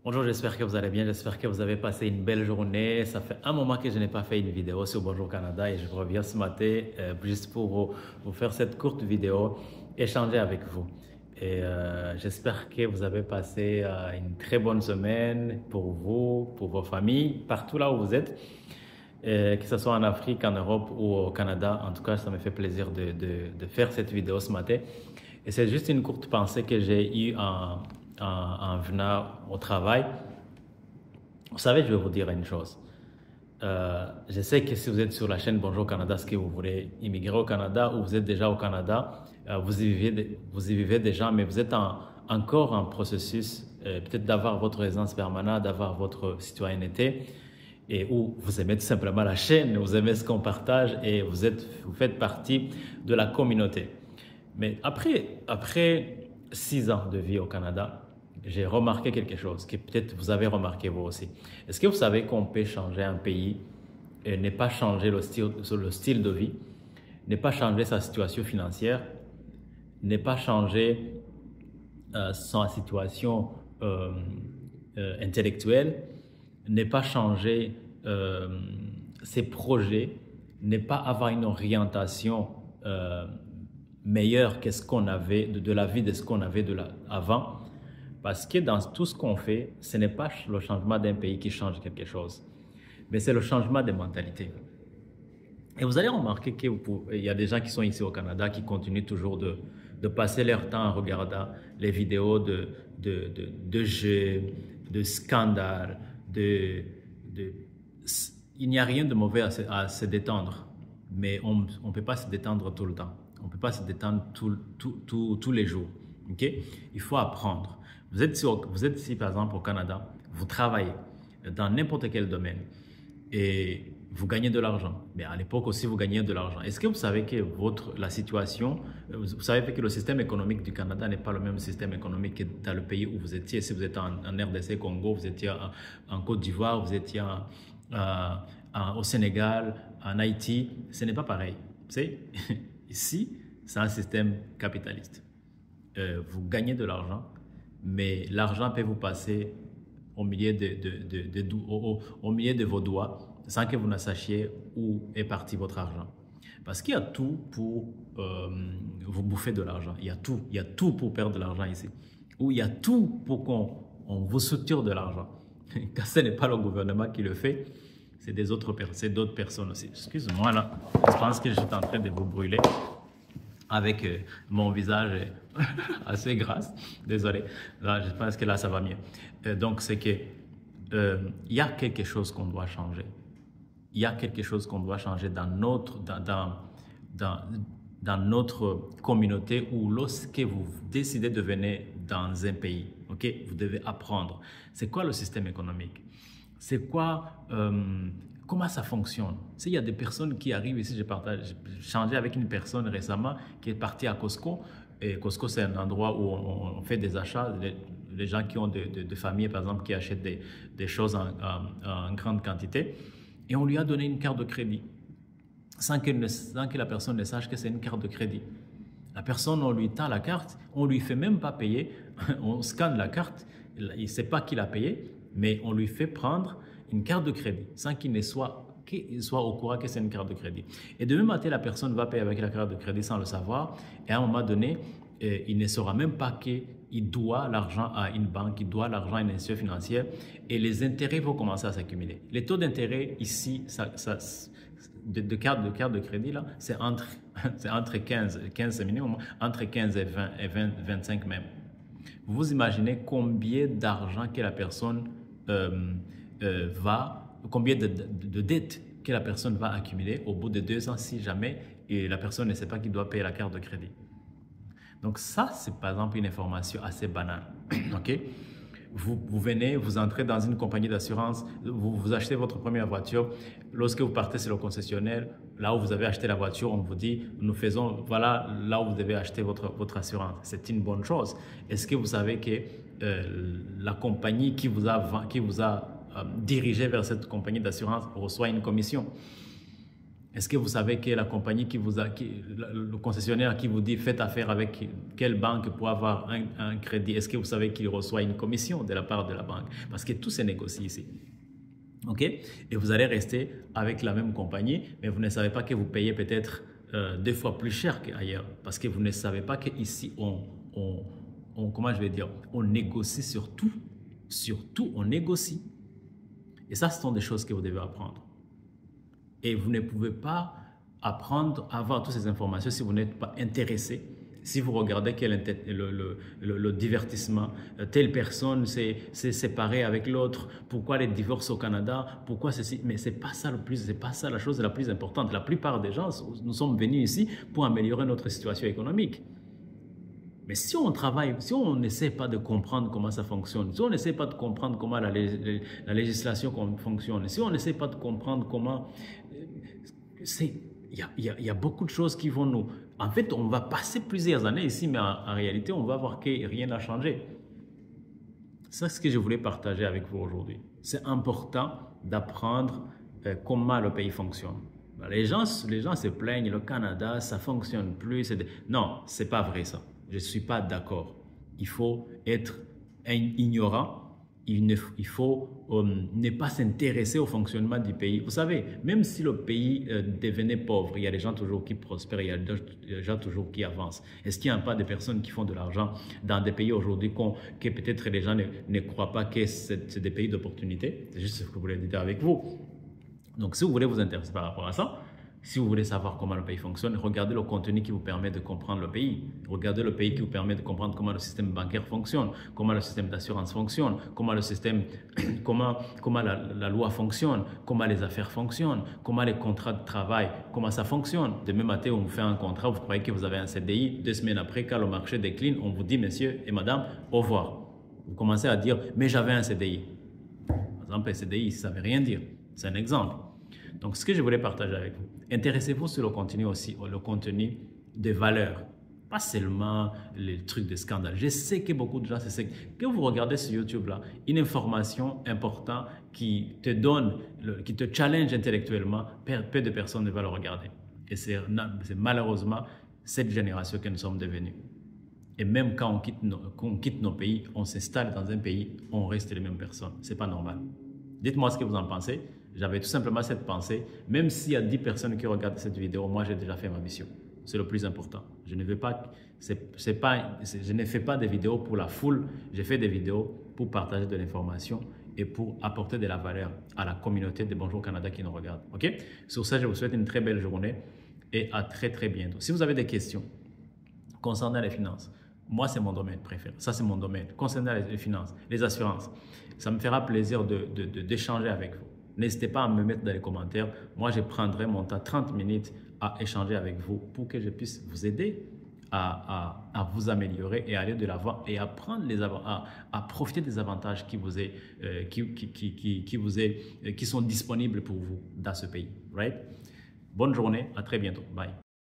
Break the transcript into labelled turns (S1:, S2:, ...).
S1: Bonjour, j'espère que vous allez bien, j'espère que vous avez passé une belle journée. Ça fait un moment que je n'ai pas fait une vidéo sur Bonjour Canada et je reviens ce matin juste pour vous faire cette courte vidéo, échanger avec vous. J'espère que vous avez passé une très bonne semaine pour vous, pour vos familles, partout là où vous êtes, que ce soit en Afrique, en Europe ou au Canada. En tout cas, ça me fait plaisir de faire cette vidéo ce matin. Et c'est juste une courte pensée que j'ai eue en venant au travail. Vous savez, je vais vous dire une chose. Je sais que si vous êtes sur la chaîne Bonjour Canada, ce que vous voulez immigrer au Canada ou vous êtes déjà au Canada, vous y vivez déjà, mais vous êtes encore en processus peut-être d'avoir votre résidence permanente, d'avoir votre citoyenneté, et où vous aimez tout simplement la chaîne, vous aimez ce qu'on partage et vous faites partie de la communauté. Mais après 6 ans de vie au Canada, j'ai remarqué quelque chose que peut-être vous avez remarqué vous aussi. Est-ce que vous savez qu'on peut changer un pays et ne pas changer le style de vie, ne pas changer sa situation financière, ne pas changer sa situation intellectuelle, ne pas changer ses projets, ne pas avoir une orientation meilleure que ce qu'on avait, de la vie de ce qu'on avait avant? Parce que dans tout ce qu'on fait, ce n'est pas le changement d'un pays qui change quelque chose, mais c'est le changement des mentalités. Et vous allez remarquer qu'il y a des gens qui sont ici au Canada qui continuent toujours de passer leur temps en regardant les vidéos de jeux, de scandales, il n'y a rien de mauvais à se détendre, mais on ne peut pas se détendre tout le temps. On ne peut pas se détendre tous les jours. Okay? Il faut apprendre. Vous êtes ici, par exemple, au Canada, vous travaillez dans n'importe quel domaine et vous gagnez de l'argent. Mais à l'époque aussi, vous gagnez de l'argent. Est-ce que vous savez que la situation, vous savez que le système économique du Canada n'est pas le même système économique que dans le pays où vous étiez? Si vous êtes en RDC Congo, vous étiez en Côte d'Ivoire, vous étiez au Sénégal, en Haïti, ce n'est pas pareil. Ici, c'est un système capitaliste. Vous gagnez de l'argent, mais l'argent peut vous passer au milieu de vos doigts sans que vous ne sachiez où est parti votre argent. Parce qu'il y a tout pour vous bouffer de l'argent. Il y a tout pour perdre de l'argent ici. Ou il y a tout pour qu'on vous soutire de l'argent. Quand ce n'est pas le gouvernement qui le fait, c'est d'autres personnes aussi. Excuse-moi là, je pense que je suis en train de vous brûler avec mon visage assez grasse. Désolé, là, je pense que là, ça va mieux. Donc, c'est que il y a quelque chose qu'on doit changer. Il y a quelque chose qu'on doit changer dans notre communauté, où lorsque vous décidez de venir dans un pays, okay, vous devez apprendre. C'est quoi le système économique? C'est quoi... comment ça fonctionne? Il y a des personnes qui arrivent ici, j'ai changé avec une personne récemment qui est partie à Costco. Et Costco, c'est un endroit où on fait des achats. Les gens qui ont des familles, par exemple, qui achètent des choses en grande quantité. Et on lui a donné une carte de crédit sans que la personne ne sache que c'est une carte de crédit. La personne, on lui tend la carte, on ne lui fait même pas payer. On scanne la carte, il ne sait pas qui l'a payé, mais on lui fait prendre une carte de crédit sans qu'il soit au courant que c'est une carte de crédit. Et demain matin, la personne va payer avec la carte de crédit sans le savoir. Et à un moment donné, il ne saura même pas qu'il doit l'argent à une banque, il doit l'argent à une institution financière. Et les intérêts vont commencer à s'accumuler. Les taux d'intérêt ici, de carte de crédit, là, c'est entre 15 minimum, entre 15 et 20, 25 même. Vous imaginez combien d'argent que la personne combien de dettes que la personne va accumuler au bout de 2 ans si jamais et la personne ne sait pas qu'il doit payer la carte de crédit. Donc ça, c'est par exemple une information assez banale. Okay? Vous venez, vous entrez dans une compagnie d'assurance, vous achetez votre première voiture. Lorsque vous partez sur le concessionnaire, là où vous avez acheté la voiture, on vous dit, voilà là où vous devez acheter votre assurance. C'est une bonne chose. Est-ce que vous savez que la compagnie qui vous a dirigé vers cette compagnie d'assurance reçoit une commission? Est-ce que vous savez que la compagnie le concessionnaire qui vous dit faites affaire avec quelle banque pour avoir un crédit, est-ce que vous savez qu'il reçoit une commission de la part de la banque? Parce que tout se négocie ici. OK? Et vous allez rester avec la même compagnie, mais vous ne savez pas que vous payez peut-être 2 fois plus cher qu'ailleurs. Parce que vous ne savez pas qu'ici, comment je vais dire, on négocie sur tout. Surtout, on négocie. Et ça, ce sont des choses que vous devez apprendre. Et vous ne pouvez pas apprendre à avoir toutes ces informations si vous n'êtes pas intéressé. Si vous regardez le divertissement, telle personne s'est séparée avec l'autre, pourquoi les divorces au Canada, pourquoi ceci, mais c'est pas ça c'est pas ça la chose la plus importante. La plupart des gens, nous sommes venus ici pour améliorer notre situation économique. Mais si on travaille, si on n'essaie pas de comprendre comment ça fonctionne, si on n'essaie pas de comprendre comment la législation fonctionne, si on n'essaie pas de comprendre comment... Il y a beaucoup de choses qui vont nous... En fait, on va passer plusieurs années ici, mais en réalité, on va voir que rien n'a changé. C'est ce que je voulais partager avec vous aujourd'hui. C'est important d'apprendre comment le pays fonctionne. Les gens se plaignent, le Canada, ça ne fonctionne plus. Non, ce n'est pas vrai ça. Je ne suis pas d'accord. Il faut être ignorant. Il faut ne pas s'intéresser au fonctionnement du pays. Vous savez, même si le pays devenait pauvre, il y a des gens toujours qui prospèrent, il y a des gens toujours qui avancent. Est-ce qu'il n'y a pas de personnes qui font de l'argent dans des pays aujourd'hui que peut-être les gens ne croient pas que c'est des pays d'opportunité? C'est juste ce que je voulais dire avec vous. Donc, si vous voulez vous intéresser par rapport à ça, si vous voulez savoir comment le pays fonctionne, regardez le contenu qui vous permet de comprendre le pays. Regardez le pays qui vous permet de comprendre comment le système bancaire fonctionne, comment le système d'assurance fonctionne, comment le système, comment la loi fonctionne, comment les affaires fonctionnent, comment les contrats de travail, comment ça fonctionne. Demain matin, on vous fait un contrat, vous croyez que vous avez un CDI. 2 semaines après, quand le marché décline, on vous dit, messieurs et madame, au revoir. Vous commencez à dire, mais j'avais un CDI. Par exemple, un CDI, ça ne veut rien dire. C'est un exemple. Donc, ce que je voulais partager avec vous, intéressez-vous sur le contenu aussi, le contenu de valeur. Pas seulement les trucs de scandale. Je sais que beaucoup de gens, c'est que vous regardez sur YouTube, là, une information importante qui te donne, qui te challenge intellectuellement, peu de personnes ne vont le regarder. Et c'est malheureusement cette génération que nous sommes devenus. Et même quand on quitte nos pays, on s'installe dans un pays, on reste les mêmes personnes. Ce n'est pas normal. Dites-moi ce que vous en pensez. J'avais tout simplement cette pensée. Même s'il y a 10 personnes qui regardent cette vidéo, moi j'ai déjà fait ma mission. C'est le plus important. Je ne fais pas des vidéos pour la foule. Je fais des vidéos pour partager de l'information et pour apporter de la valeur à la communauté de Bonjour Canada qui nous regarde. OK? Sur ça, je vous souhaite une très belle journée et à très très bientôt. Si vous avez des questions concernant les finances, moi, c'est mon domaine préféré. Ça, c'est mon domaine. Concernant les finances, les assurances, ça me fera plaisir d'échanger avec vous. N'hésitez pas à me mettre dans les commentaires. Moi, je prendrai mon temps, 30 minutes, à échanger avec vous pour que je puisse vous aider à vous améliorer et aller de l'avant et à profiter des avantages qui sont disponibles pour vous dans ce pays. Right? Bonne journée, à très bientôt. Bye.